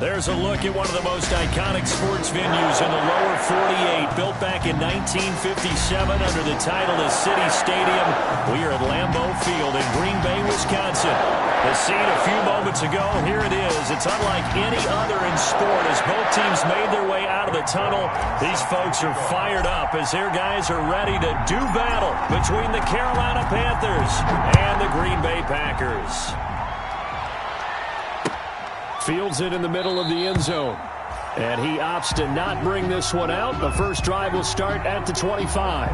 There's a look at one of the most iconic sports venues in the lower 48, built back in 1957 under the title of City Stadium. We are at Lambeau Field in Green Bay, Wisconsin. The scene a few moments ago, here it is. It's unlike any other in sport as both teams made their way out of the tunnel. These folks are fired up as their guys are ready to do battle between the Carolina Panthers and the Green Bay Packers. Fields it in the middle of the end zone. And he opts to not bring this one out. The first drive will start at the 25.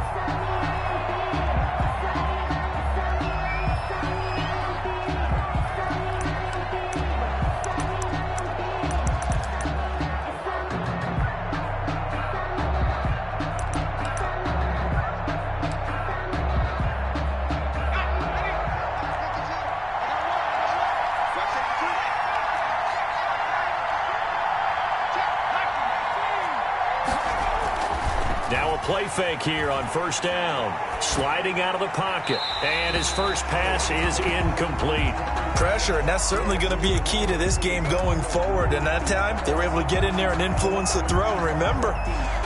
Now a play fake here on first down. Sliding out of the pocket. And his first pass is incomplete. Pressure, and that's certainly going to be a key to this game going forward. And that time, they were able to get in there and influence the throw. And remember,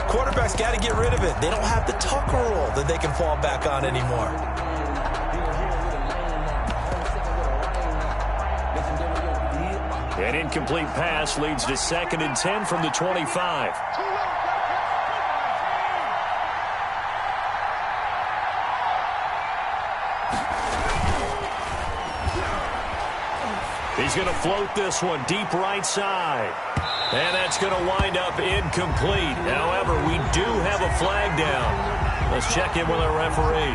quarterbacks got to get rid of it. They don't have the Tucker rule that they can fall back on anymore. An incomplete pass leads to 2nd and 10 from the 25. He's going to float this one deep right side. And that's going to wind up incomplete. However, we do have a flag down. Let's check in with our referee.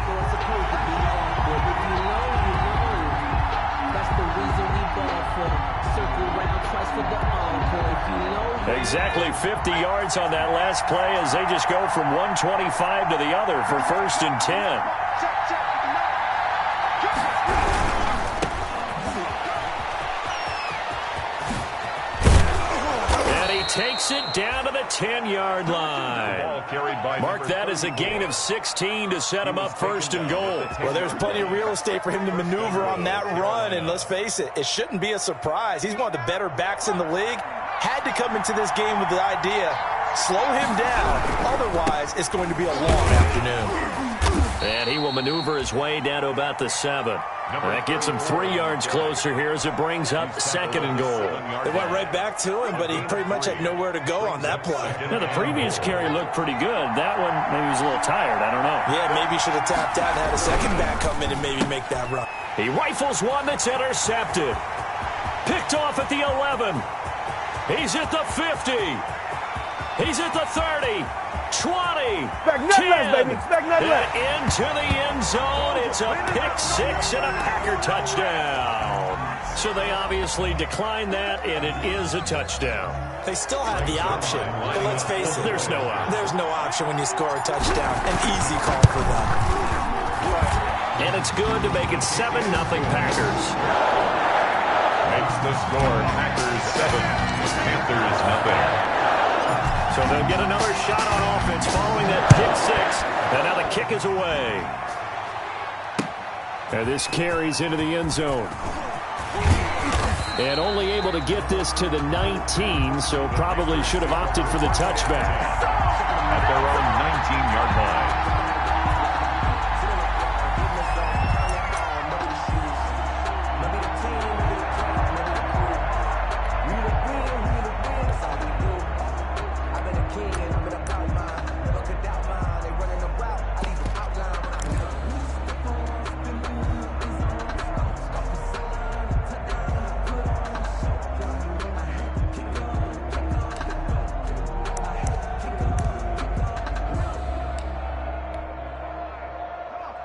Exactly 50 yards on that last play as they just go from 125 to the other for 1st and 10. Takes it down to the 10-yard line. Mark that as a gain of 16 to set him up 1st and goal. Well, there's plenty of real estate for him to maneuver on that run, and let's face it, it shouldn't be a surprise. He's one of the better backs in the league. Had to come into this game with the idea, slow him down. Otherwise, it's going to be a long afternoon. And he will maneuver his way down to about the 7. That gets him 3 yards closer here as it brings up 2nd and goal. They went right back to him, but he pretty much had nowhere to go on that play. Yeah, the previous carry looked pretty good. That one, maybe he was a little tired. I don't know. Yeah, maybe he should have tapped out and had a second back come in and maybe make that run. He rifles one that's intercepted. Picked off at the 11. He's at the 50. He's at the 30. 20, 10, baby. And into the end zone. It's a pick 6 and a Packer touchdown. So they obviously declined that, and it is a touchdown. They still had the option, but let's face it. There's no option. There's no option when you score a touchdown. An easy call for them. And it's good to make it 7-0 Packers. Makes the score Packers 7, Panthers 0. So they'll get another shot on offense following that pick 6. And now the kick is away. And this carries into the end zone. And only able to get this to the 19, so probably should have opted for the touchback. At their own 19-yard line.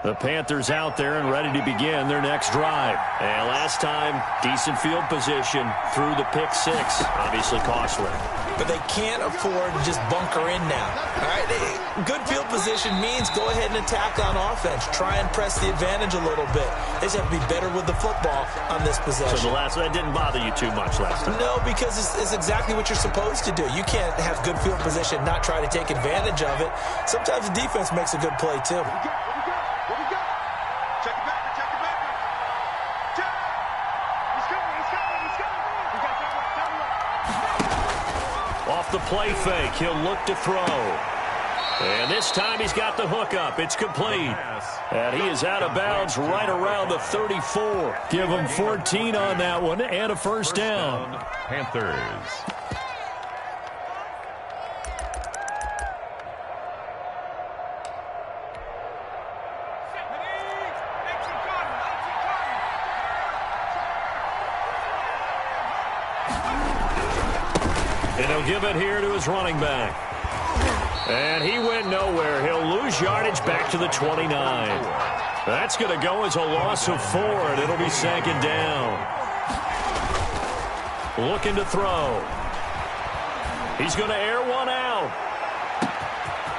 The Panthers out there and ready to begin their next drive. And last time, decent field position through the pick 6. Obviously costly. But they can't afford to just bunker in now. All right, good field position means go ahead and attack on offense. Try and press the advantage a little bit. They just have to be better with the football on this possession. So that didn't bother you too much last time? No, because it's exactly what you're supposed to do. You can't have good field position, not try to take advantage of it. Sometimes the defense makes a good play, too. Off the play fake, he'll look to throw. And this time he's got the hook up. It's complete. And he is out of bounds right around the 34. Give him 14 on that one and a first down. Panthers. And he'll give it here to his running back. And he went nowhere. He'll lose yardage back to the 29. That's going to go as a loss of 4, and it'll be second down. Looking to throw. He's going to air one out.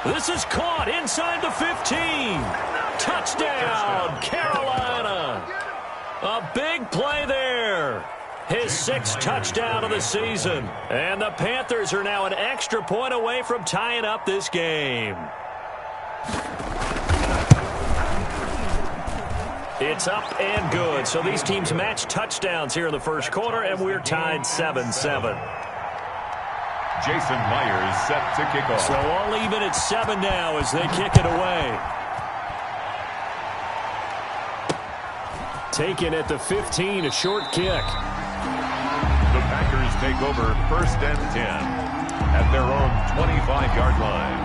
This is caught inside the 15. Touchdown, Carolina. A big play there. His 6th touchdown of the season. And the Panthers are now an extra point away from tying up this game. It's up and good. So these teams match touchdowns here in the first quarter, and we're tied 7-7. Jason Myers set to kick off. So all even at 7 now as they kick it away. Taken at the 15, a short kick. The Packers take over 1st and 10 at their own 25-yard line.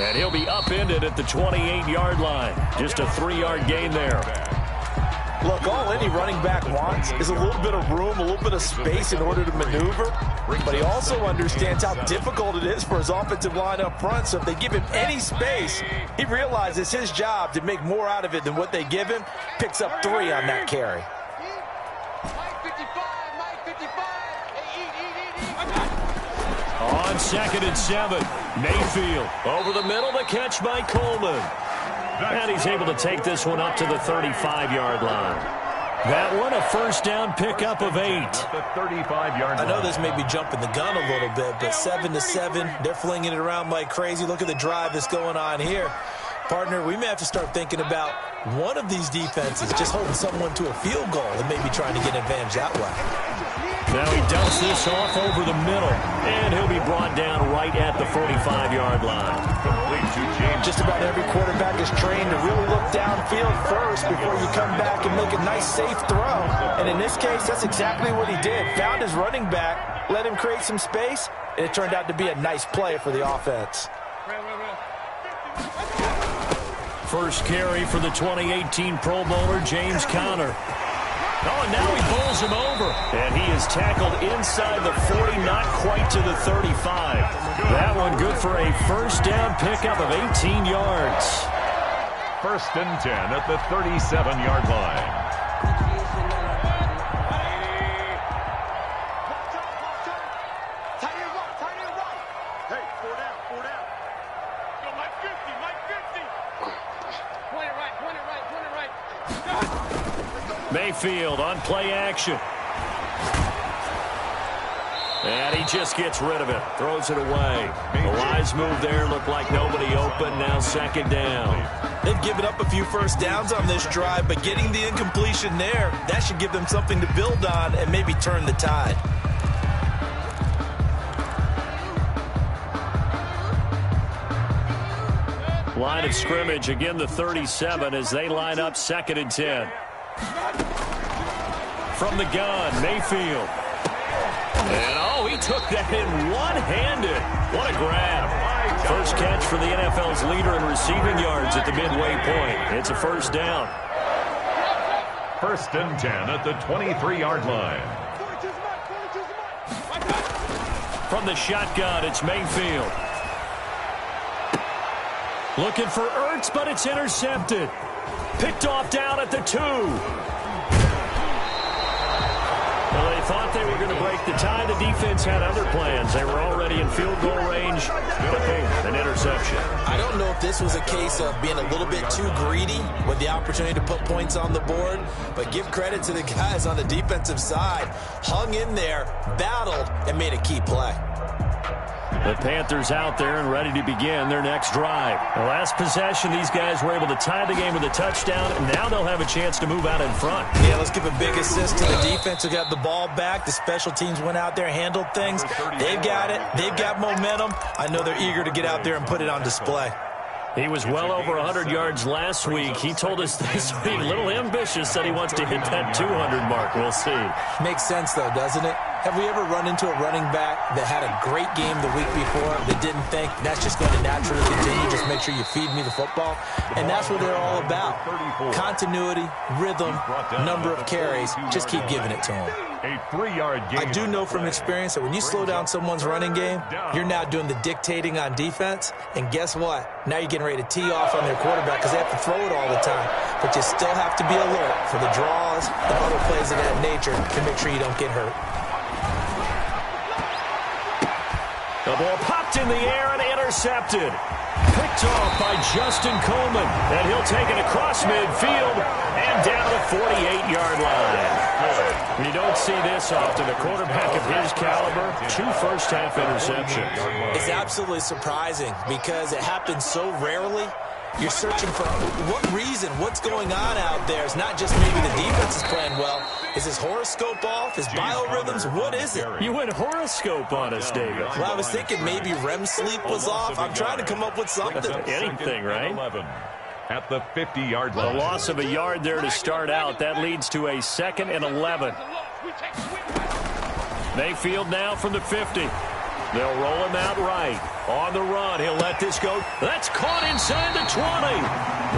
And he'll be upended at the 28-yard line. Just a 3-yard gain there. Look, all any running back wants is a little bit of room, a little bit of space in order to maneuver. But he also understands how difficult it is for his offensive line up front. So if they give him any space, he realizes his job to make more out of it than what they give him. Picks up 3 on that carry. On 2nd and 7, Mayfield over the middle, the catch by Coleman. And he's able to take this one up to the 35-yard line. That one, a first down pickup of 8. The 35-yard line. I know this may be jumping the gun a little bit, but 7-7, they're flinging it around like crazy. Look at the drive that's going on here. Partner, we may have to start thinking about one of these defenses just holding someone to a field goal and maybe trying to get an advantage that way. Now he dumps this off over the middle, and he'll be brought down right at the 45-yard line. Complete to James. Just about every quarterback is trained to really look downfield first before you come back and make a nice, safe throw. And in this case, that's exactly what he did. Found his running back, let him create some space, and it turned out to be a nice play for the offense. First carry for the 2018 Pro Bowler, James Conner. Oh, and now he bowls him over. And he is tackled inside the 40, not quite to the 35. That one good for a first down pickup of 18 yards. 1st and 10 at the 37-yard line. Mayfield on play action. And he just gets rid of it. Throws it away. The wise move there. Looked like nobody open. Now 2nd down. They've given up a few first downs on this drive, but getting the incompletion there, that should give them something to build on and maybe turn the tide. Line of scrimmage, again the 37 as they line up 2nd and 10. From the gun, Mayfield. And, oh, he took that in one-handed. What a grab. First catch for the NFL's leader in receiving yards at the midway point. It's a first down. 1st and 10 at the 23-yard line. From the shotgun, it's Mayfield. Looking for Ertz, but it's intercepted. Picked off down at the 2. Well, they thought they were going to break the tie. The defense had other plans. They were already in field goal range, but boom, an interception. I don't know if this was a case of being a little bit too greedy with the opportunity to put points on the board, but give credit to the guys on the defensive side. Hung in there, battled, and made a key play. The Panthers out there and ready to begin their next drive. The last possession, these guys were able to tie the game with a touchdown, and now they'll have a chance to move out in front. Yeah, let's give a big assist to the defense who got the ball back. The special teams went out there, handled things. They've got it. They've got momentum. I know they're eager to get out there and put it on display. He was well over 100 yards last week. He told us this week, a little ambitious, said he wants to hit that 200 mark. We'll see. Makes sense, though, doesn't it? Have we ever run into a running back that had a great game the week before that didn't think that's just going to naturally continue? Just make sure you feed me the football. And that's what they're all about. Continuity, rhythm, number of carries. Just keep giving it to them. A 3-yard gain. I do know from experience that when you slow down someone's running game, you're now doing the dictating on defense. And guess what? Now you're getting ready to tee off on their quarterback because they have to throw it all the time. But you still have to be alert for the draws and other plays of that nature to make sure you don't get hurt. The ball popped in the air and intercepted. Picked off by Justin Coleman. And he'll take it across midfield and down the 48-yard line. You don't see this often. A quarterback of his caliber, 2 first-half interceptions. It's absolutely surprising because it happens so rarely. You're searching for what reason, what's going on out there. It's not just maybe the defense is playing well. Is his horoscope off? His biorhythms? What is it? You went horoscope on us, David. Well, I was thinking maybe REM sleep was off. I'm trying to come up with something. Anything, right? At the 50-yard line. The loss of a yard there to start out. That leads to a 2nd and 11. Mayfield now from the 50. They'll roll him out right. On the run, he'll let this go. That's caught inside the 20.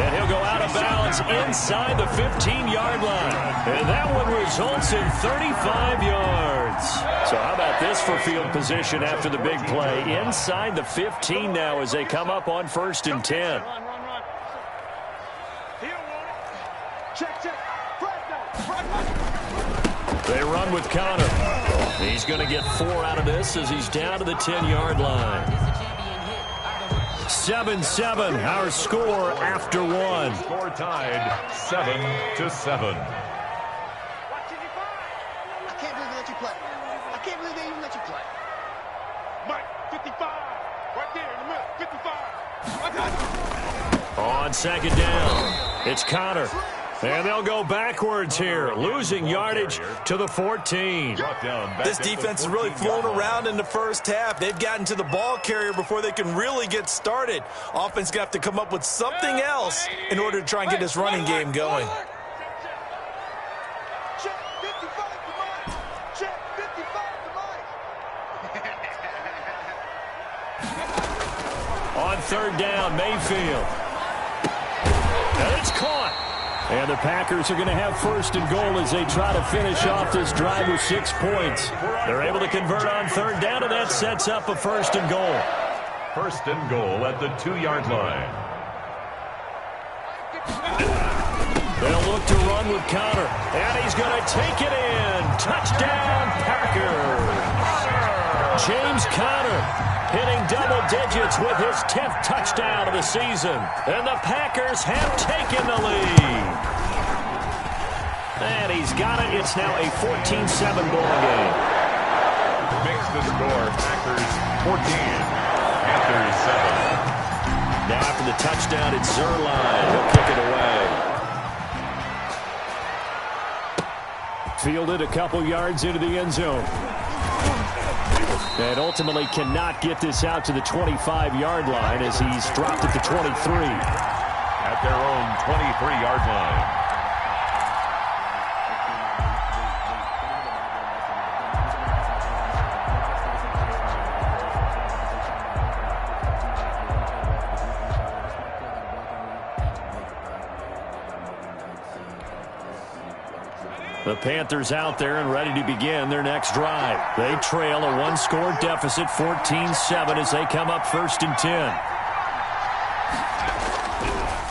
And he'll go out of bounds inside the 15-yard line. And that one results in 35 yards. So how about this for field position after the big play? Inside the 15 now as they come up on 1st and 10. They run with Connor. He's going to get 4 out of this as he's down to the 10-yard line. 7-7, our score after 1. Score tied 7-7. I can't believe they let you play. I can't believe they even let you play. Mike, 55. Right there in the middle, 55. I got you. On 2nd down, it's Connor. And they'll go backwards here, losing yardage to the 14. This defense is really flown around in the first half. They've gotten to the ball carrier before they can really get started. Offense going to have to come up with something else in order to try and get this running game going. Check 55 to Mike. Check 55 to Mike. On 3rd down, Mayfield. And it's caught. And the Packers are going to have 1st and goal as they try to finish off this drive with 6 points. They're able to convert on 3rd down, and that sets up a 1st and goal. 1st and goal at the 2-yard line. They'll look to run with Connor, and he's going to take it in. Touchdown, Packers. James Conner hitting double digits with his 10th touchdown of the season. And the Packers have taken the lead. And he's got it. It's now a 14-7 ball game. Makes the score. Packers 14. Panthers 7. Now after the touchdown, it's Zerline. He'll kick it away. Fielded a couple yards into the end zone. And ultimately cannot get this out to the 25-yard line as he's dropped at the 23. At their own 23-yard line. The Panthers out there and ready to begin their next drive. They trail a 1-score deficit, 14-7, as they come up 1st and 10.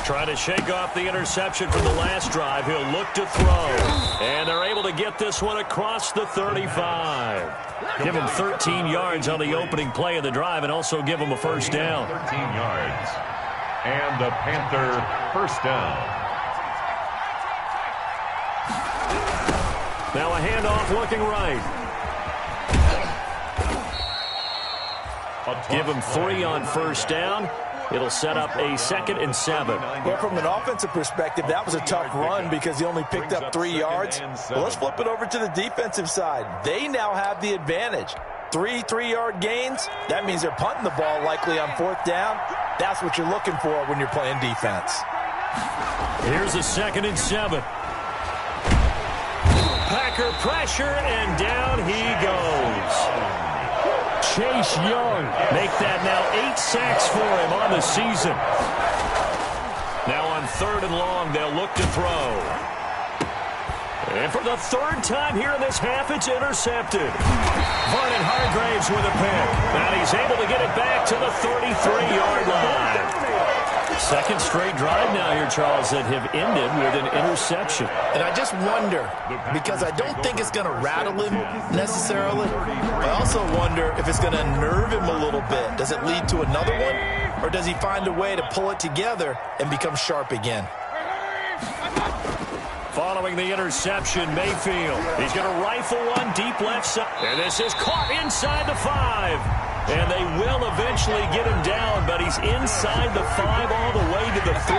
Trying to shake off the interception from the last drive. He'll look to throw. And they're able to get this one across the 35. Give him 13 yards on the opening play of the drive and also give him a 1st down. 13 yards. And the Panther 1st down. Now a handoff looking right. Give him 3 on first down. It'll set up a 2nd and 7. Well, from an offensive perspective, that was a tough run because he only picked up 3 yards. Well, let's flip it over to the defensive side. They now have the advantage. 3 3-yard gains, that means they're punting the ball likely on 4th down. That's what you're looking for when you're playing defense. Here's a 2nd and 7. Packer pressure, and down he goes. Chase Young make that now 8 sacks for him on the season. Now on 3rd and long, they'll look to throw. And for the 3rd time here in this half, it's intercepted. Vernon Hargraves with a pick. And he's able to get it back to the 33-yard line. 2nd straight drive now here, Charles, that have ended with an interception. And I just wonder, because I don't think it's going to rattle him necessarily. I also wonder if it's going to unnerve him a little bit. Does it lead to another one? Or does he find a way to pull it together and become sharp again? Following the interception, Mayfield. He's going to rifle one deep left side. And this is caught inside the 5. And they will eventually get him down, but he's inside the 5 all the way to the 3.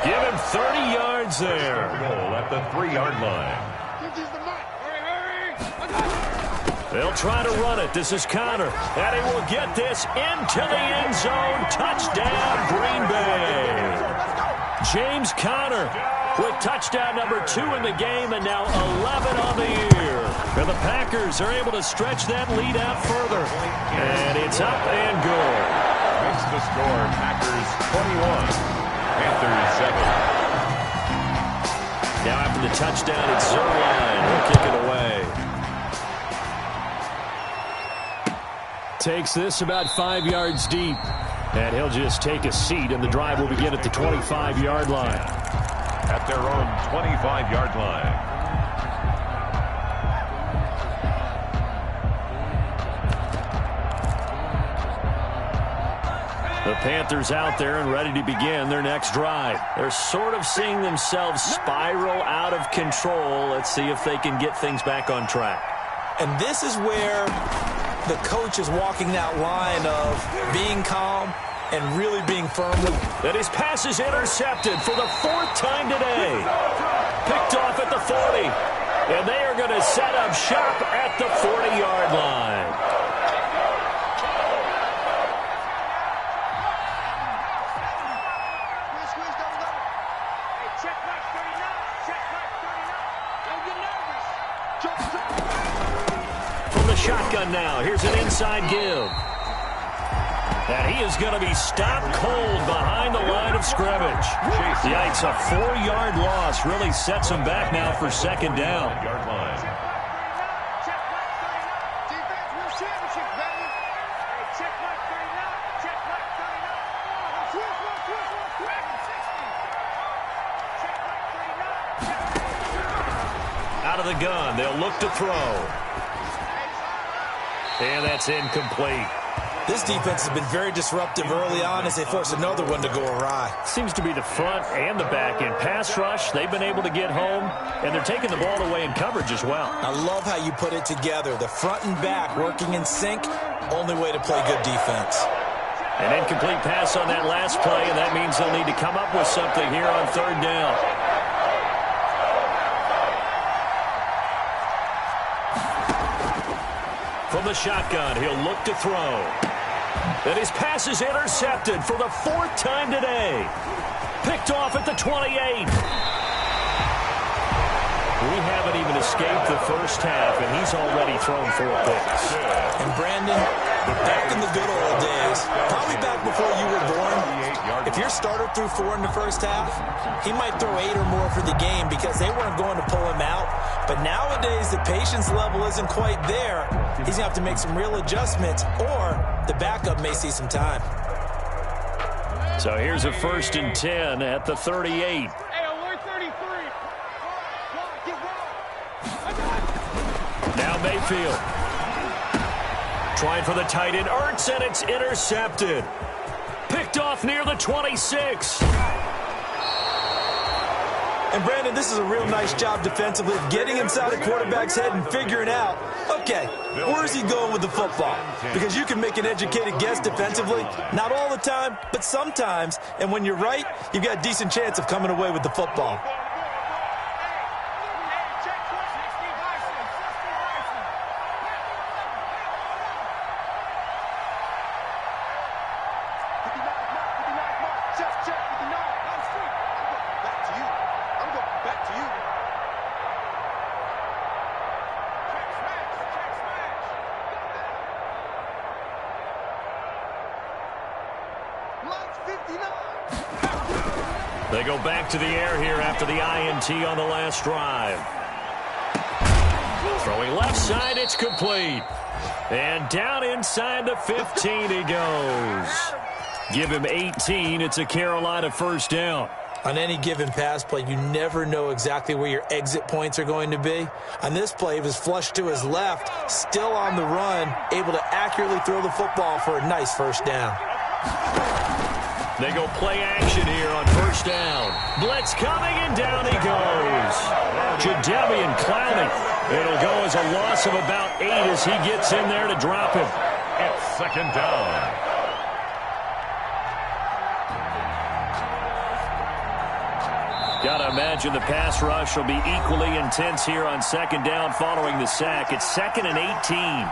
Give him 30 yards there. Goal at the 3-yard line. They'll try to run it. This is Connor. And he will get this into the end zone. Touchdown, Green Bay. James Conner with touchdown number 2 in the game and now 11 on the year. And the Packers are able to stretch that lead out further. And it's up and good. Makes the score Packers 21, Panthers 7. Now after the touchdown, it's Zerline. He'll kick it away. Takes this about 5 yards deep. And he'll just take a seat, and the drive will begin at the 25-yard line. At their own 25-yard line. The Panthers out there and ready to begin their next drive. They're sort of seeing themselves spiral out of control. Let's see if they can get things back on track. And this is where the coach is walking that line of being calm and really being firm. And his pass is intercepted for the 4th time today. Picked off at the 40. And they are going to set up shop at the 40-yard line. From the shotgun now, here's an inside give. And he is going to be stopped cold behind the line of scrimmage. Yikes, a 4-yard loss really sets him back now for 2nd down. Yard line. Out of the gun, they'll look to throw. And that's incomplete. This defense has been very disruptive early on as they force another one to go awry. Seems to be the front and the back in pass rush. They've been able to get home, and they're taking the ball away in coverage as well. I love how you put it together. The front and back working in sync, only way to play good defense. An incomplete pass on that last play, and that means they'll need to come up with something here on 3rd down. From the shotgun, he'll look to throw. And his pass is intercepted for the 4th time today. Picked off at the 28. We haven't even escaped the first half, and he's already thrown 4 picks. And Brandon, back in the good old days, probably back before you were born, if your starter threw 4 in the first half, he might throw 8 or more for the game because they weren't going to pull him out. But nowadays, the patience level isn't quite there. He's going to have to make some real adjustments, or the backup may see some time. So here's a 1st and 10 at the 38. Now Mayfield. Trying for the tight end, Ertz, and it's intercepted. Picked off near the 26. And Brandon, this is a real nice job defensively of getting inside the quarterback's head and figuring out, okay, where is he going with the football? Because you can make an educated guess defensively, not all the time, but sometimes. And when you're right, you've got a decent chance of coming away with the football. They go back to the air here after the INT on the last drive. Throwing left side, it's complete. And down inside the 15 he goes. Give him 18. It's a Carolina first down. On any given pass play, you never know exactly where your exit points are going to be. On this play, he was flushed to his left, still on the run, able to accurately throw the football for a nice first down. They go play action here on first down. Blitz coming, and down he goes. Jadeveon Clowney. It'll go as a loss of about 8 as he gets in there to drop him. It's second down. Got to imagine the pass rush will be equally intense here on second down following the sack. It's 2nd and 18.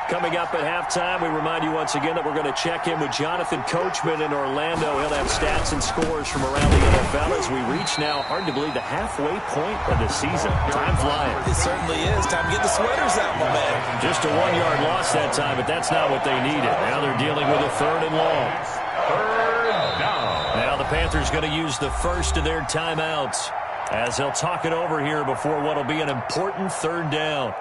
Coming up at halftime, we remind you once again that we're going to check in with Jonathan Coachman in Orlando. He'll have stats and scores from around the NFL as we reach now, hard to believe, the halfway point of the season. Time flying. It certainly is. Time to get the sweaters out, my man. Just a 1-yard loss that time, but that's not what they needed. Now they're dealing with a 3rd and long. Third down. Now the Panthers going to use the first of their timeouts as they'll talk it over here before what will be an important 3rd down.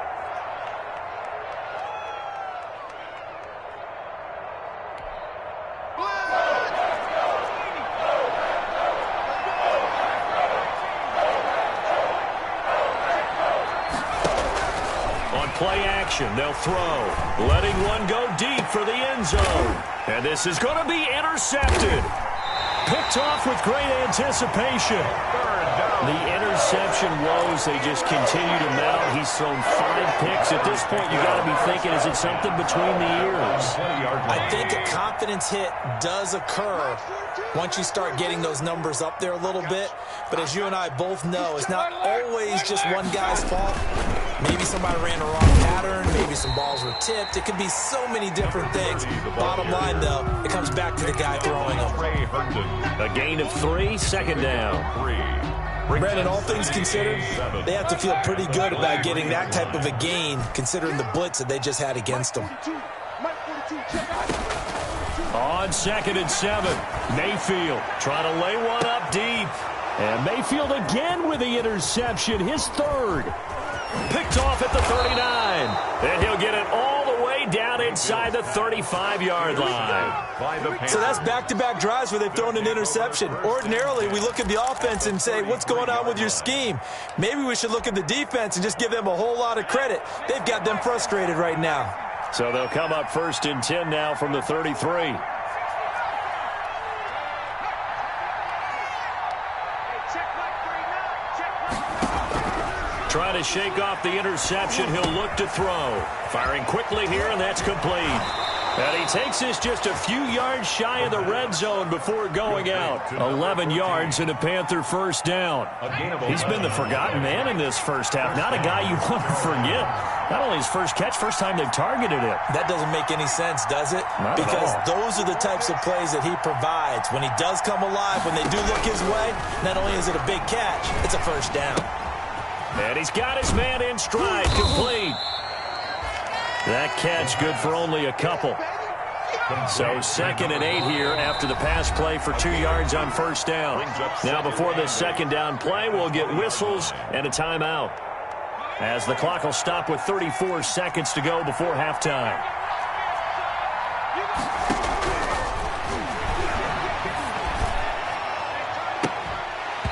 Play action. They'll throw. Letting one go deep for the end zone. And this is going to be intercepted. Picked off with great anticipation. The interception woes, they just continue to mount. He's thrown 5 picks. At this point, you got to be thinking, is it something between the ears? I think a confidence hit does occur once you start getting those numbers up there a little bit. But as you and I both know, it's not always just one guy's fault. Maybe somebody ran the wrong pattern. Maybe some balls were tipped. It could be so many different things. Bottom line, though, it comes back to the guy throwing them. A gain of 3, second down. Brandon, all things considered, they have to feel pretty good about getting that type of a gain, considering the blitz that they just had against them. On 2nd and 7, Mayfield trying to lay one up deep. And Mayfield again with the interception, his 3rd. Picked off at the 39. And he'll get it all the way down inside the 35-yard line. So that's back-to-back drives where they've thrown an interception. Ordinarily, we look at the offense and say, what's going on with your scheme? Maybe we should look at the defense and just give them a whole lot of credit. They've got them frustrated right now. So they'll come up 1st and 10 now from the 33. Trying to shake off the interception. He'll look to throw. Firing quickly here, and that's complete. And he takes this just a few yards shy of the red zone before going out. 11 yards and a Panther first down. He's been the forgotten man in this first half. Not a guy you want to forget. Not only his first catch, first time they've targeted him. That doesn't make any sense, does it? Because those are the types of plays that he provides. When he does come alive, when they do look his way, not only is it a big catch, it's a first down. And he's got his man in stride, complete. That catch good for only a couple. So 2nd and 8 here after the pass play for 2 yards on first down. Now before this second down play, we'll get whistles and a timeout, as the clock will stop with 34 seconds to go before halftime.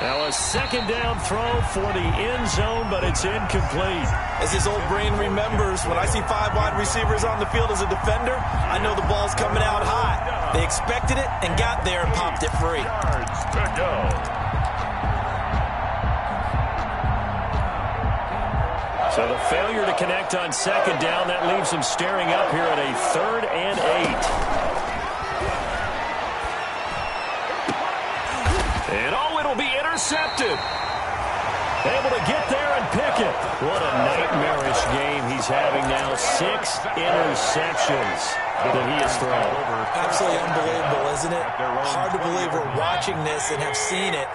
Now a second down throw for the end zone, but it's incomplete. As his old brain remembers, when I see 5 wide receivers on the field as a defender, I know the ball's coming out hot. They expected it and got there and popped it free. Yards to go. So the failure to connect on second down, that leaves them staring up here at a 3rd and 8. And oh, it'll be intercepted. Able to get there and pick it. What a nightmarish game he's having now. 6 interceptions that he has thrown. Absolutely unbelievable, isn't it? Hard to believe we're watching this and have seen it.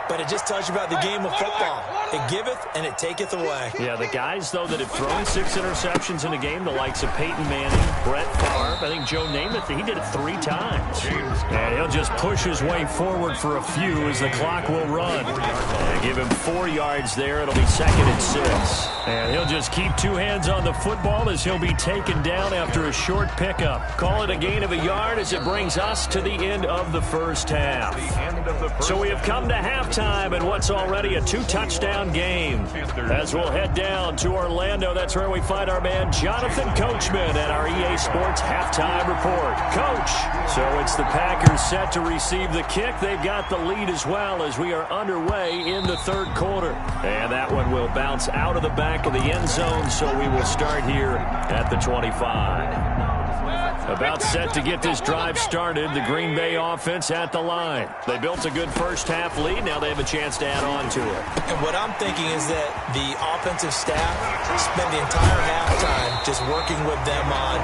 But it just tells you about the game of football. It giveth and it taketh away. Yeah, the guys, though, that have thrown 6 interceptions in a game, the likes of Peyton Manning, Brett Favre, I think Joe Namath, he did it 3 times. And he'll just push his way forward for a few as the clock will run. And give him 4 yards there. It'll be 2nd and 6. And he'll just keep 2 hands on the football as he'll be taken down after a short pickup. Call it a gain of a yard as it brings us to the end of the first half. So we have come to halftime in what's already a 2-touchdown game. As we'll head down to Orlando, that's where we find our man Jonathan Coachman at our EA Sports Halftime Report. Coach, so it's the Packers set to receive the kick. They've got the lead as well as we are underway in the 3rd quarter. And that one will bounce out of the back of the end zone, so we will start here at the 25. About set to get this drive started, the Green Bay offense at the line. They built a good first-half lead. Now they have a chance to add on to it. And what I'm thinking is that the offensive staff spent the entire halftime just working with them on,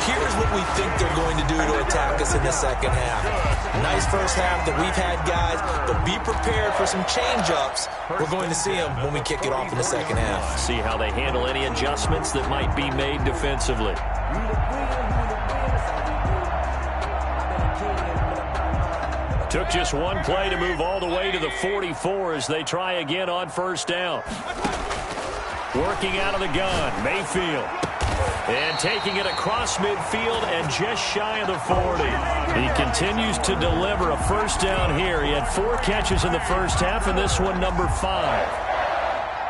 here's what we think they're going to do to attack us in the second half. Nice first half that we've had, guys, but be prepared for some change-ups. We're going to see them when we kick it off in the second half. See how they handle any adjustments that might be made defensively. Took just one play to move all the way to the 44 as they try again on first down. Working out of the gun, Mayfield. And taking it across midfield and just shy of the 40. He continues to deliver a first down here. He had 4 catches in the first half, and this one number 5.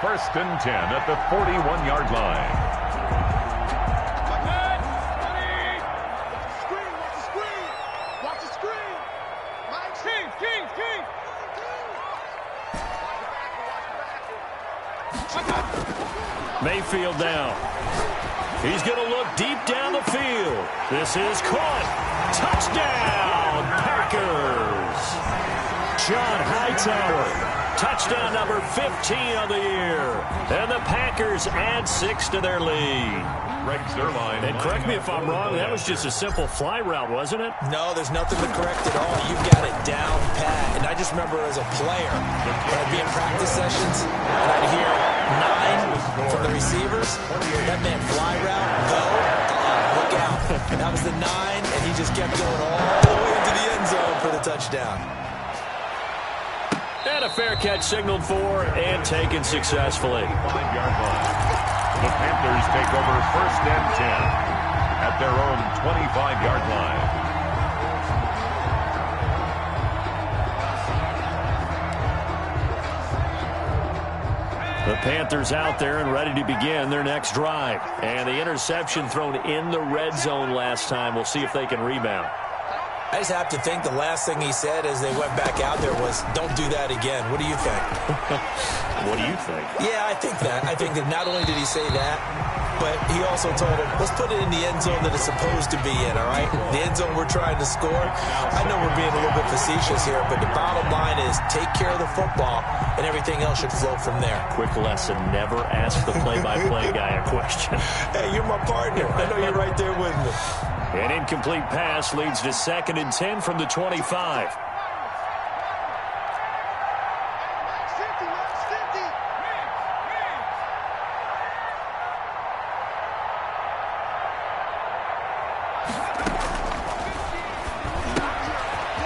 1st and 10 at the 41-yard line. Mayfield down. He's going to look deep down the field. This is caught. Touchdown, Packers. John Hightower. Touchdown number 15 on the year. And the Packers add 6 to their lead. And correct me if I'm wrong, that was just a simple fly route, wasn't it? No, there's nothing to correct at all. You've got it down pat. And I just remember as a player, when I'd be in practice sessions, and I'd hear 9 from the receivers, that meant fly route, go, look out. That was the 9, and he just kept going all the way into the end zone for the touchdown. And a fair catch signaled for and taken successfully. 5-yard line. The Panthers take over 1st and 10 at their own 25-yard line. The Panthers out there and ready to begin their next drive. And the interception thrown in the red zone last time. We'll see if they can rebound. I just have to think the last thing he said as they went back out there was, don't do that again. What do you think? What do you think? Yeah, I think that. I think that not only did he say that, but he also told him, let's put it in the end zone that it's supposed to be in, all right? The end zone we're trying to score. I know we're being a little bit facetious here, but the bottom line is take care of the football, and everything else should flow from there. Quick lesson, never ask the play-by-play guy a question. Hey, you're my partner. I know you're right there with me. An incomplete pass leads to 2nd and 10 from the 25.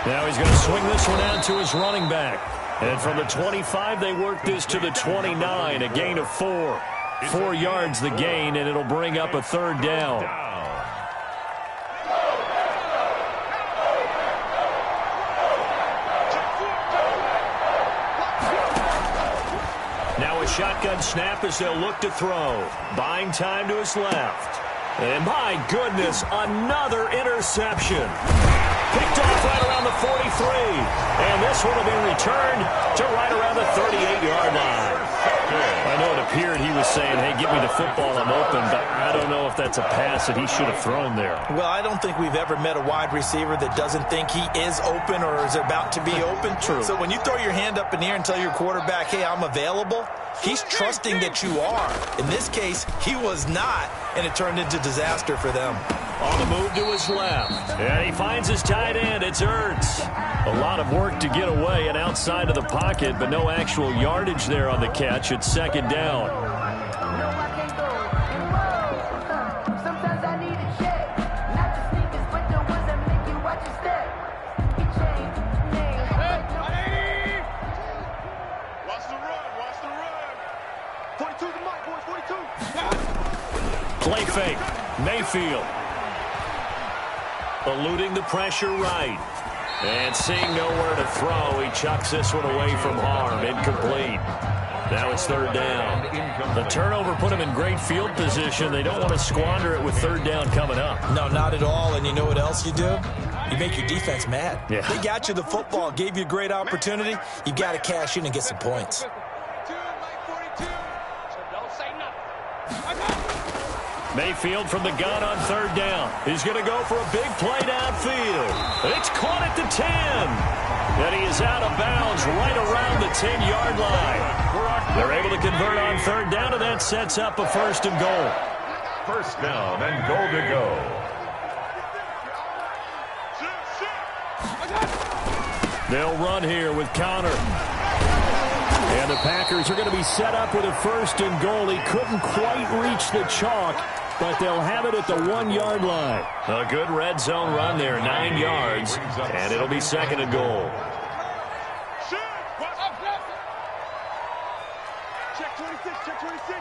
Now he's going to swing this one out to his running back. And from the 25, they work this to the 29, a gain of 4. 4 yards the gain, and it'll bring up a 3rd down. Shotgun snap as they'll look to throw. Buying time to his left. And my goodness, another interception. Picked off right around the 43. And this one will be returned to right around the 38-yard line. I know it appeared he was saying, hey, give me the football, I'm open, but I don't know if that's a pass that he should have thrown there. Well, I don't think we've ever met a wide receiver that doesn't think he is open or is about to be open. True. So when you throw your hand up in the air and tell your quarterback, hey, I'm available, he's trusting that you are. In this case, he was not, and it turned into disaster for them. On the move to his left. And he finds his tight end. It's Ertz. A lot of work to get away and outside of the pocket, but no actual yardage there on the catch. It's second down. Watch the run. Watch the run. 42 the mark, boys. 42. Play fake. Mayfield. Eluding the pressure right. And seeing nowhere to throw, he chucks this one away from harm. Incomplete. Now it's third down. The turnover put him in great field position. They don't want to squander it with third down coming up. No, not at all. And you know what else you do? You make your defense mad. Yeah. They got you the football, gave you a great opportunity. You've got to cash in and get some points. 42, so don't say nothing. I got it. Mayfield from the gun on third down. He's going to go for a big play downfield. It's caught at the 10. And he is out of bounds right around the 10-yard line. They're able to convert on third down, and that sets up a first and goal. First down and goal to go. They'll run here with Connor. And the Packers are going to be set up with a first and goal. He couldn't quite reach the chalk, but they'll have it at the 1-yard line. A good red zone run there, 9 yards, and it'll be second and goal. Check 26, check 26.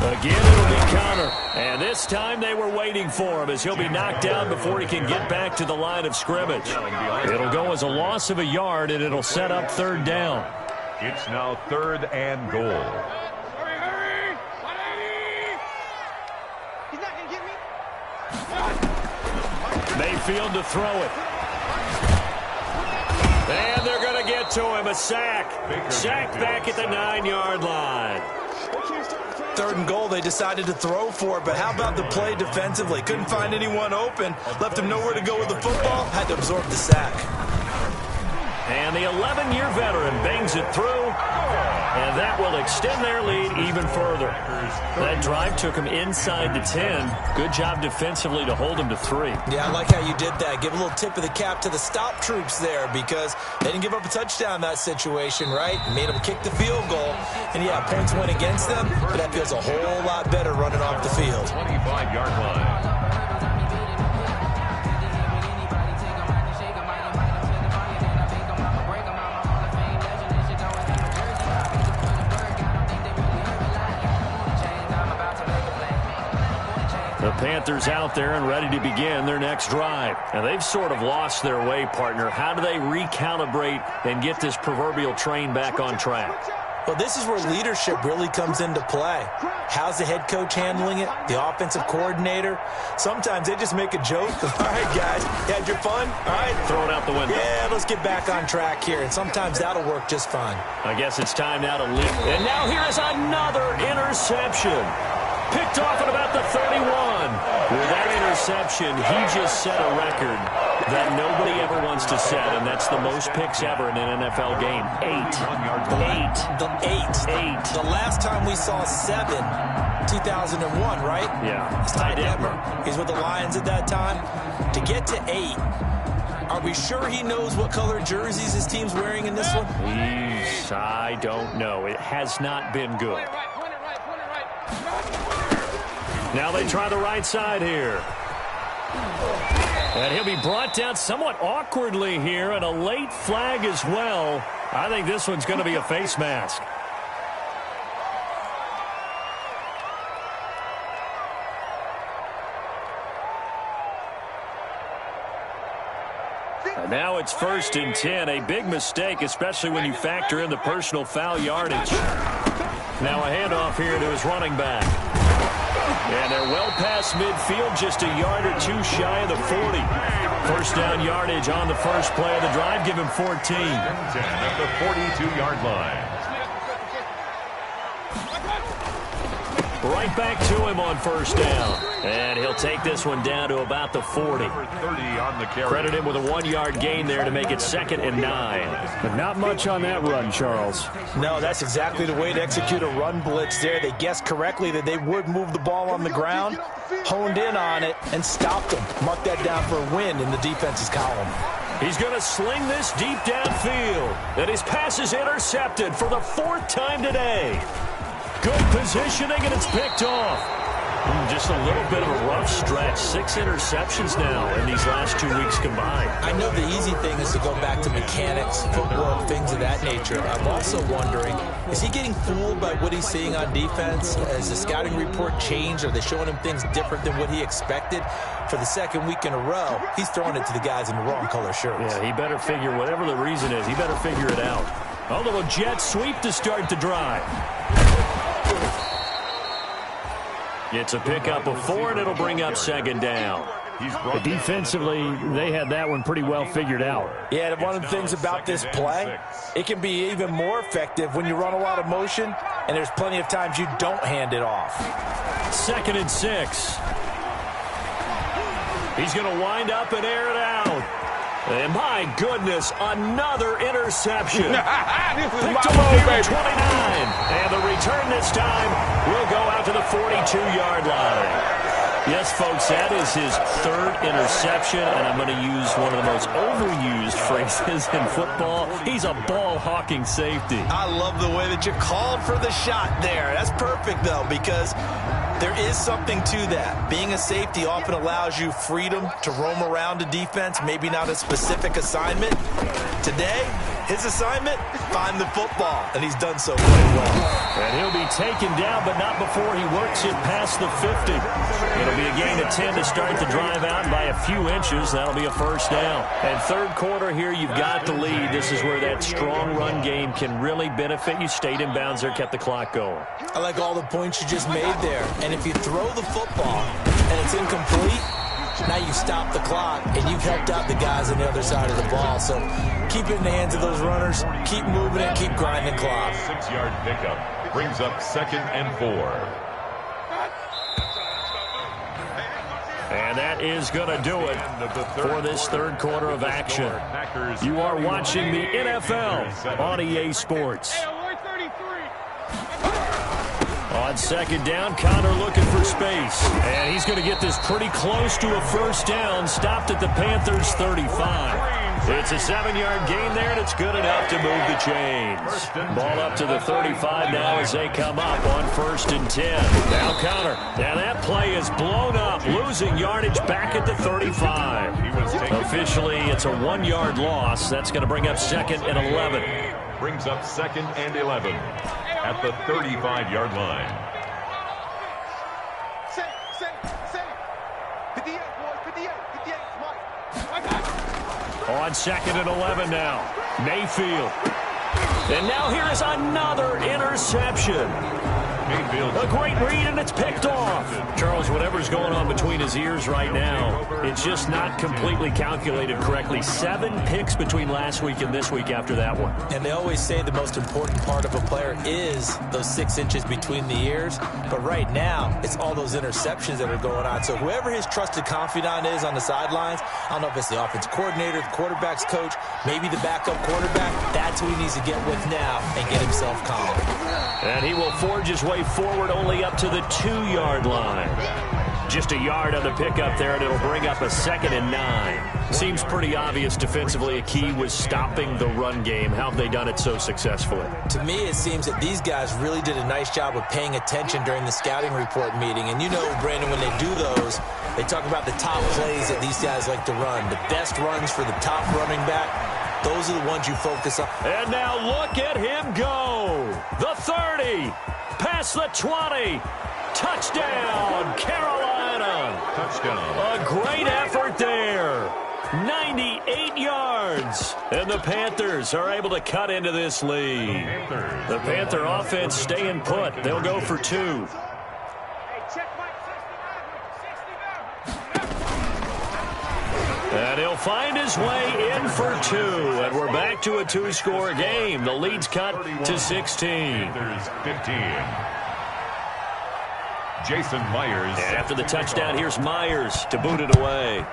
Again, it'll be Connor. And this time they were waiting for him as he'll be knocked down before he can get back to the line of scrimmage. It'll go as a loss of a yard, and it'll set up third down. It's now third and goal. Hurry, hurry. 180. He's not going to get me. Mayfield to throw it. And they're going to get to him. A sack. Sack back at the 9-yard line. Third and goal, they decided to throw for it, but how about the play defensively? Couldn't find anyone open, left him nowhere to go with the football, had to absorb the sack. And the 11-year veteran bangs it through, and that will extend their lead even further. That drive took him inside the 10. Good job defensively to hold him to 3. Yeah, I like how you did that. Give a little tip of the cap to the stop troops there because they didn't give up a touchdown in that situation, right? Made them kick the field goal. And, yeah, points went against them, but that feels a whole lot better running off the field. 25-yard line. The Panthers out there and ready to begin their next drive. And they've sort of lost their way, partner. How do they recalibrate and get this proverbial train back on track? Well, this is where leadership really comes into play. How's the head coach handling it? The offensive coordinator? Sometimes they just make a joke. All right, guys, you had your fun? All right. Throw it out the window. Yeah, let's get back on track here. And sometimes that'll work just fine. I guess it's time now to lead. And now here is another interception. Picked off at about the 31. With that interception, he just set a record that nobody ever wants to set, and that's the most picks ever in an NFL game. 8. The last time we saw 7, 2001, right? Yeah. It's Ty Detmer. He's with the Lions at that time. To get to 8, are we sure he knows what color jerseys his team's wearing in this one? I don't know. It has not been good. Now they try the right side here. And he'll be brought down somewhat awkwardly here, and a late flag as well. I think this one's going to be a face mask. And now it's 1st and 10. A big mistake, especially when you factor in the personal foul yardage. Now a handoff here to his running back. And they're well past midfield, just a yard or two shy of the 40. First down yardage on the first play of the drive. Give him 14. At the 42-yard line. Right back to him on first down. And he'll take this one down to about the 40. 30 on the carry. Credit him with a 1-yard gain there to make it 2nd and 9. But not much on that run, Charles. No, that's exactly the way to execute a run blitz there. They guessed correctly that they would move the ball on the ground, honed in on it, and stopped them. Mark that down for a win in the defense's column. He's going to sling this deep downfield. And his pass is intercepted for the 4th time today. Good positioning, and it's picked off. Just a little bit of a rough stretch. 6 interceptions now in these last 2 weeks combined. I know the easy thing is to go back to mechanics, footwork, things of that nature. I'm also wondering, is he getting fooled by what he's seeing on defense? Has the scouting report changed? Are they showing him things different than what he expected? For the 2nd week in a row, he's throwing it to the guys in the wrong color shirts. Yeah, he better figure, whatever the reason is, he better figure it out. A little jet sweep to start the drive. It's a pickup of 4, and it'll bring up 2nd down. But defensively, they had that one pretty well figured out. Yeah, and one of the things about this play, it can be even more effective when you run a lot of motion, and there's plenty of times you don't hand it off. 2nd and 6. He's going to wind up and air it out. And my goodness, another interception. Picked up here at 29. And the return this time will go out to the 42-yard line. Yes, folks, that is his 3rd interception, and I'm going to use one of the most overused phrases in football. He's a ball-hawking safety. I love the way that you called for the shot there. That's perfect, though, because there is something to that. Being a safety often allows you freedom to roam around a defense, maybe not a specific assignment. Today, his assignment, find the football, and he's done so quite well. And he'll be taken down, but not before he works it past the 50. It'll be a gain of 10 to start the drive out, and by a few inches, that'll be a 1st down. And 3rd quarter here, you've got the lead. This is where that strong run game can really benefit you. Stayed in bounds there, kept the clock going. I like all the points you just made there. And if you throw the football and it's incomplete, now you stop the clock, and you've helped out the guys on the other side of the ball. So keep it in the hands of those runners. Keep moving it. Keep grinding clock. 6-yard pickup brings up 2nd and 4. And that is going to do it for this 3rd quarter of action. You are watching the NFL on EA Sports. On 2nd down, Connor looking for space. And he's going to get this pretty close to a 1st down. Stopped at the Panthers' 35. It's a 7-yard gain there, and it's good enough to move the chains. Ball up to the 35 now as they come up on 1st and 10. Now Connor. Now that play is blown up, losing yardage back at the 35. Officially, it's a 1-yard loss. That's going to bring up 2nd and 11. Brings up 2nd and 11 at the 35-yard line. On 2nd and 11 now. Mayfield. And now here is another interception. A great read, and it's picked off. Charles, whatever's going on between his ears right now, it's just not completely calculated correctly. 7 picks between last week and this week after that one. And they always say the most important part of a player is those 6 inches between the ears. But right now, it's all those interceptions that are going on. So whoever his trusted confidant is on the sidelines, I don't know if it's the offensive coordinator, the quarterback's coach, maybe the backup quarterback, that's who he needs to get with now and get himself calm. And he will forge his way forward only up to the 2-yard line. Just a yard on the pickup there, and it'll bring up a 2nd and 9. Seems pretty obvious defensively a key was stopping the run game. How have they done it so successfully? To me, it seems that these guys really did a nice job of paying attention during the scouting report meeting. And you know, Brandon, when they do those, they talk about the top plays that these guys like to run. The best runs for the top running back. Those are the ones you focus on. And now look at him go. The 30. Past the 20. Touchdown, Carolina. Touchdown. A great effort there. 98 yards. And the Panthers are able to cut into this lead. The Panther offense staying put. They'll go for 2. And he'll find his way in for 2. And we're back to a 2-score game. The lead's cut to 16. Panthers 15. Jason Myers. And after the touchdown, here's Myers to boot it away.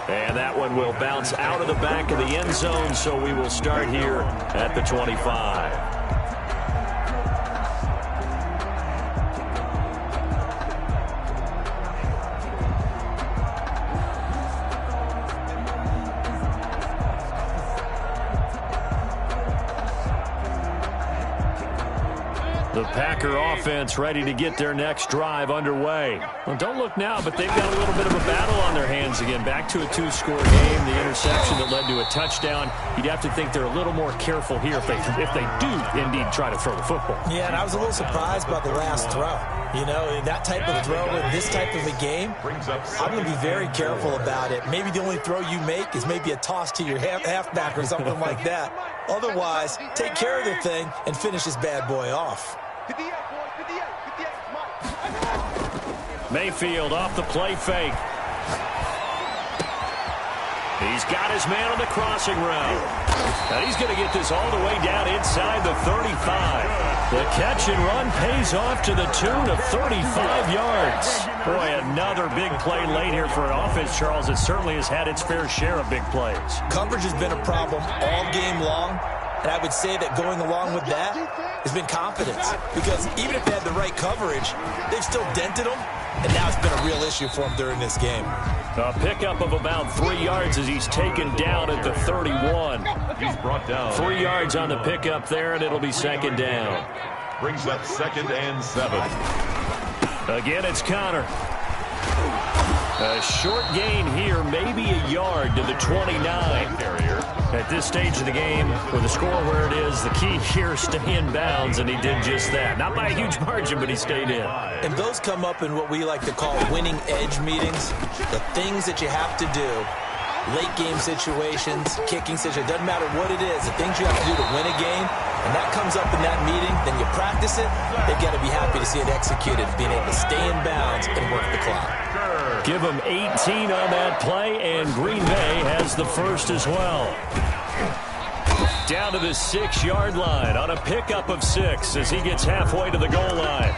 And that one will bounce out of the back of the end zone, so we will start here at the 25. The Packer offense ready to get their next drive underway. Well, don't look now, but they've got a little bit of a battle on their hands again. Back to a 2-score game. The interception that led to a touchdown. You'd have to think they're a little more careful here if they do indeed try to throw the football. Yeah, and I was a little surprised by the last throw. You know, that type of throw in this type of a game, I'm going to be very careful about it. Maybe the only throw you make is maybe a toss to your halfback or something like that. Otherwise, take care of the thing and finish this bad boy off. Mayfield off the play fake. He's got his man on the crossing route. And he's going to get this all the way down inside the 35. The catch and run pays off to the tune of 35 yards. Boy, another big play late here for an offense, Charles. It certainly has had its fair share of big plays. Coverage has been a problem all game long. And I would say that going along with that has been confidence. Because even if they had the right coverage, they've still dented them. And now it's been a real issue for him during this game. A pickup of about 3 yards as he's taken down at the 31. He's brought down. 3 yards on the pickup there, and it'll be second down. Brings up 2nd and 7. Again, it's Connor. A short gain here, maybe a yard to the 29. At this stage of the game, with the score where it is, the key here is stay in bounds, and he did just that. Not by a huge margin, but he stayed in. And those come up in what we like to call winning edge meetings. The things that you have to do, late game situations, kicking situations, doesn't matter what it is, the things you have to do to win a game, and that comes up in that meeting, then you practice it, they've got to be happy to see it executed, being able to stay in bounds and work the clock. Give him 18 on that play, and Green Bay has the first as well. Down to the 6-yard line on a pickup of 6 as he gets halfway to the goal line.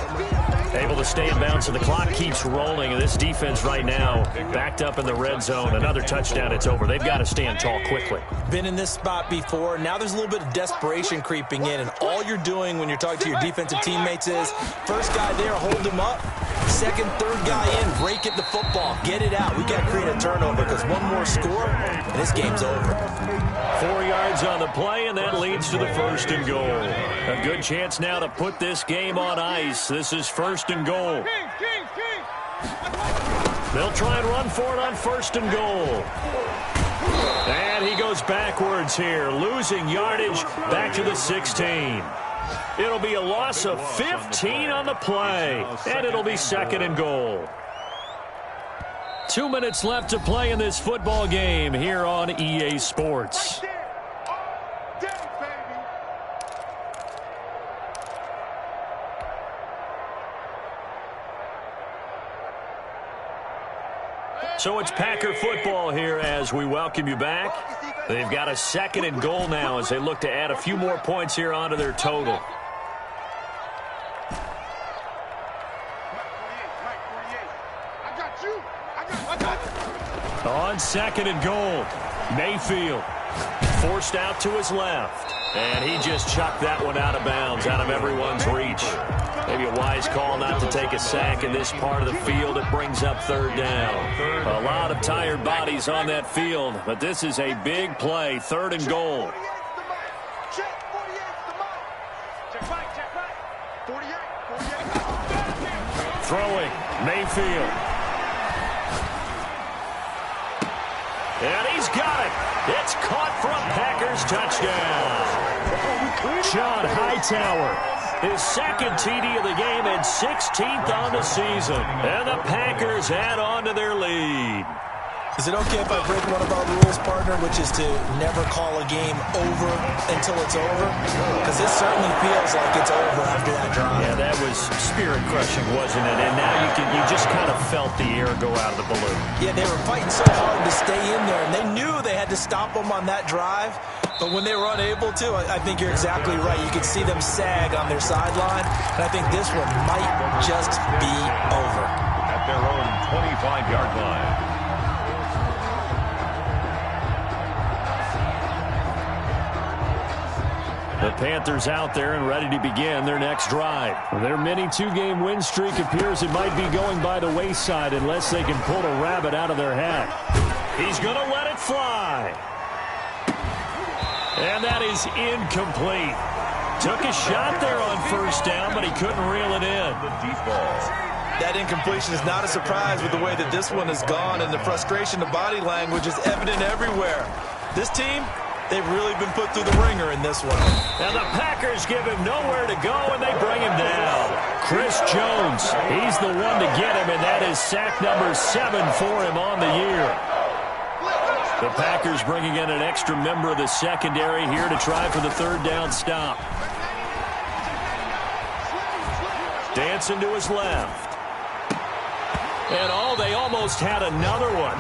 Able to stay in bounds, so the clock keeps rolling, and this defense right now backed up in the red zone. Another touchdown, it's over. They've got to stand tall quickly. Been in this spot before. Now there's a little bit of desperation creeping in, and all you're doing when you're talking to your defensive teammates is first guy there, hold him up. Second, third guy in, break it the football. Get it out. We got to create a turnover because one more score, and this game's over. 4 yards on the play, and that leads to the 1st and goal. A good chance now to put this game on ice. This is 1st and goal. They'll try and run for it on 1st and goal. And he goes backwards here, losing yardage back to the 16. It'll be a loss of 15 on the play, and it'll be 2nd and goal. 2 minutes left to play in this football game here on EA Sports. So it's Packer football here as we welcome you back. They've got a 2nd and goal now as they look to add a few more points here onto their total. On 2nd and goal, Mayfield forced out to his left. And he just chucked that one out of bounds, out of everyone's reach. Maybe a wise call not to take a sack in this part of the field. It brings up 3rd down. A lot of tired bodies on that field, but this is a big play, 3rd and goal. Throwing, Mayfield. And he's got it. It's caught for a Packers touchdown. John Hightower, his 2nd TD of the game and 16th on the season. And the Packers add on to their lead. Is it okay if I break one of our rules, partner, which is to never call a game over until it's over? Because this certainly feels like it's over after that drive. Yeah, that was spirit-crushing, wasn't it? And now you just kind of felt the air go out of the balloon. Yeah, they were fighting so hard to stay in there, and they knew they had to stop them on that drive. But when they were unable to, I think you're exactly right. You could see them sag on their sideline, and I think this one might just be over. At their own 25-yard line. The Panthers out there and ready to begin their next drive. Their mini two-game win streak appears it might be going by the wayside unless they can pull a rabbit out of their hat. He's going to let it fly. And that is incomplete. Took a shot there on first down, but he couldn't reel it in. The deep ball. That incompletion is not a surprise with the way that this one has gone, and the frustration of body language is evident everywhere. This team, they've really been put through the ringer in this one. And the Packers give him nowhere to go, and they bring him down. Chris Jones, he's the one to get him, and that is sack number 7 for him on the year. The Packers bringing in an extra member of the secondary here to try for the third down stop. Dancing to his left. And they almost had another one.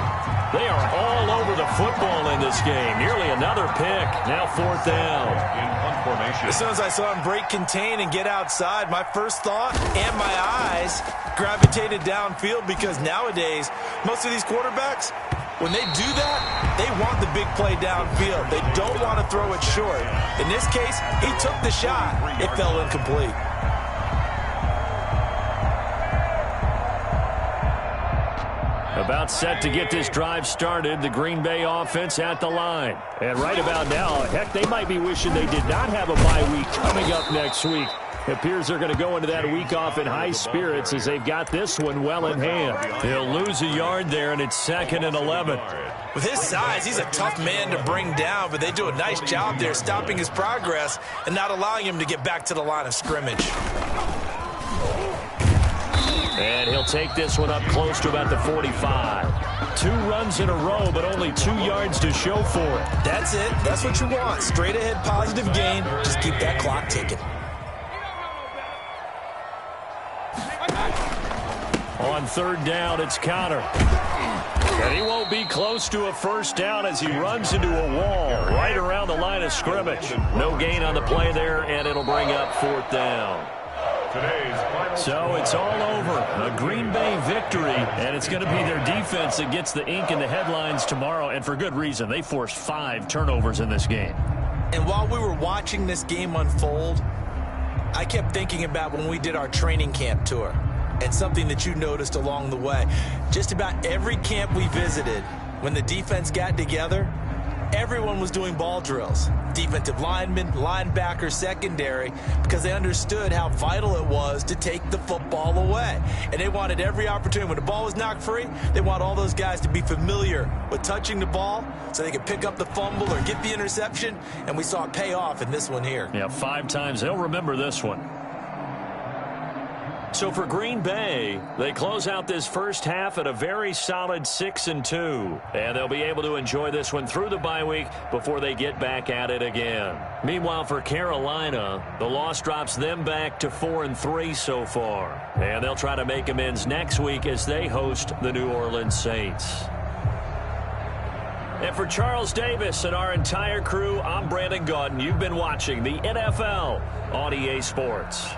They are all over the football in this game. Nearly another pick. Now fourth down. In punt formation. As soon as I saw him break contain and get outside, my first thought and my eyes gravitated downfield, because nowadays, most of these quarterbacks, when they do that, they want the big play downfield. They don't want to throw it short. In this case, he took the shot. It fell incomplete. About set to get this drive started, the Green Bay offense at the line. And right about now, heck, they might be wishing they did not have a bye week coming up next week. It appears they're going to go into that week off in high spirits as they've got this one well in hand. He'll lose a yard there, and it's 2nd and 11. With his size, he's a tough man to bring down, but they do a nice job there stopping his progress and not allowing him to get back to the line of scrimmage. And he'll take this one up close to about the 45. 2 runs in a row, but only 2 yards to show for it. That's it. That's what you want. Straight ahead positive gain. Just keep that clock ticking. On third down, it's Connor. And he won't be close to a first down as he runs into a wall right around the line of scrimmage. No gain on the play there, and it'll bring up fourth down. So it's all over. A Green Bay victory, and it's going to be their defense that gets the ink in the headlines tomorrow, and for good reason. They forced 5 turnovers in this game. And while we were watching this game unfold, I kept thinking about when we did our training camp tour, and something that you noticed along the way. Just about every camp we visited, when the defense got together, everyone was doing ball drills. Defensive linemen, linebackers, secondary, because they understood how vital it was to take the football away. And they wanted every opportunity. When the ball was knocked free, they want all those guys to be familiar with touching the ball so they could pick up the fumble or get the interception. And we saw it pay off in this one here. Yeah, 5 times. They'll remember this one. So for Green Bay, they close out this first half at a very solid 6-2. And they'll be able to enjoy this one through the bye week before they get back at it again. Meanwhile, for Carolina, the loss drops them back to 4-3 so far. And they'll try to make amends next week as they host the New Orleans Saints. And for Charles Davis and our entire crew, I'm Brandon Gaudin. You've been watching the NFL on EA Sports.